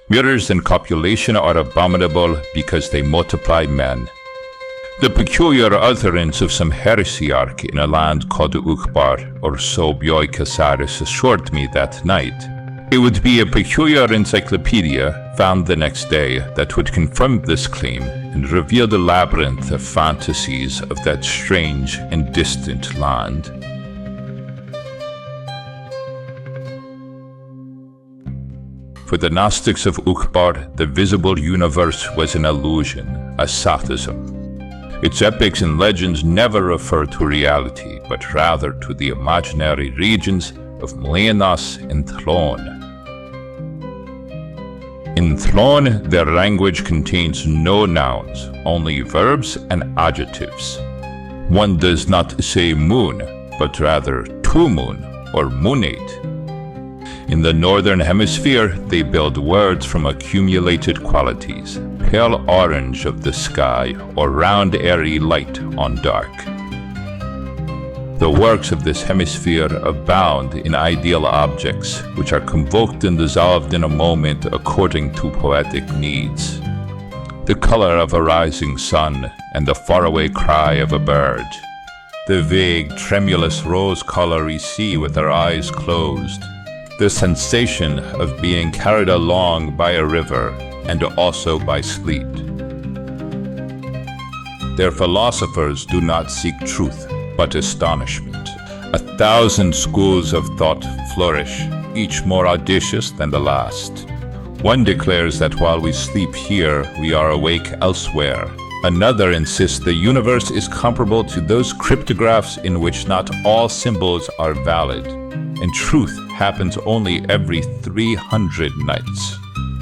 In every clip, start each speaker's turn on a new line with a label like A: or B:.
A: Mirrors and copulation are abominable because they multiply men. The peculiar utterance of some heresiarch in a land called Uqbar, or so Bjoi Casares assured me that night. It would be a peculiar encyclopedia found the next day that would confirm this claim and reveal the labyrinth of fantasies of that strange and distant land. For the Gnostics of Uqbar, the visible universe was an illusion, a sophism. Its epics and legends never refer to reality, but rather to the imaginary regions of Mlenas and Tlön. In Tlön, their language contains no nouns, only verbs and adjectives. One does not say moon, but rather tumun or munate. In the northern hemisphere, they build words from accumulated qualities, pale orange of the sky or round airy light on dark. The works of this hemisphere abound in ideal objects, which are convoked and dissolved in a moment according to poetic needs. The color of a rising sun and the faraway cry of a bird. The vague, tremulous rose color we see with our eyes closed. The sensation of being carried along by a river and also by sleet. Their philosophers do not seek truth, but astonishment. 1,000 schools of thought flourish, each more audacious than the last. One declares that while we sleep here, we are awake elsewhere. Another insists the universe is comparable to those cryptographs in which not all symbols are valid, and truth happens only every 300 nights.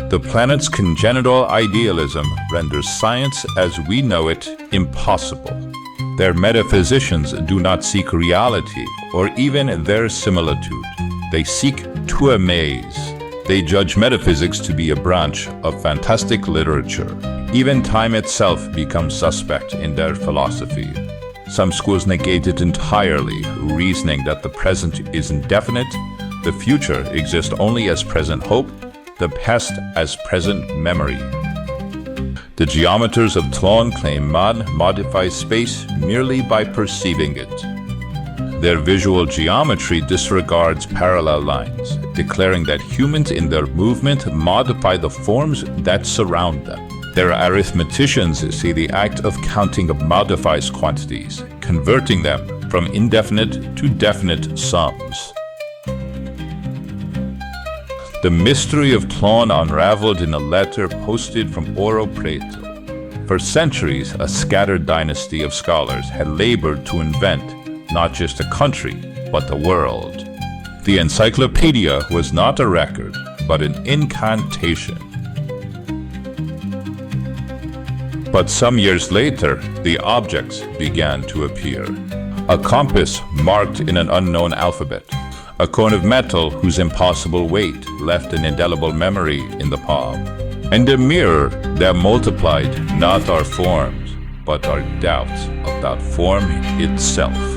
A: The planet's congenital idealism renders science as we know it impossible. Their metaphysicians do not seek reality or even their similitude. They seek to amaze. They judge metaphysics to be a branch of fantastic literature. Even time itself becomes suspect in their philosophy. Some schools negate it entirely, reasoning that the present is indefinite, the future exists only as present hope, the past as present memory. The geometers of Tlön claim man modifies space merely by perceiving it. Their visual geometry disregards parallel lines, declaring that humans in their movement modify the forms that surround them. Their arithmeticians see the act of counting modifies quantities, converting them from indefinite to definite sums. The mystery of Tlön unraveled in a letter posted from Ouro Preto. For centuries, a scattered dynasty of scholars had labored to invent not just a country, but the world. The encyclopedia was not a record, but an incantation. But some years later, the objects began to appear. A compass marked in an unknown alphabet. A cone of metal whose impossible weight left an indelible memory in the palm. And a mirror that multiplied not our forms, but our doubts of that form itself.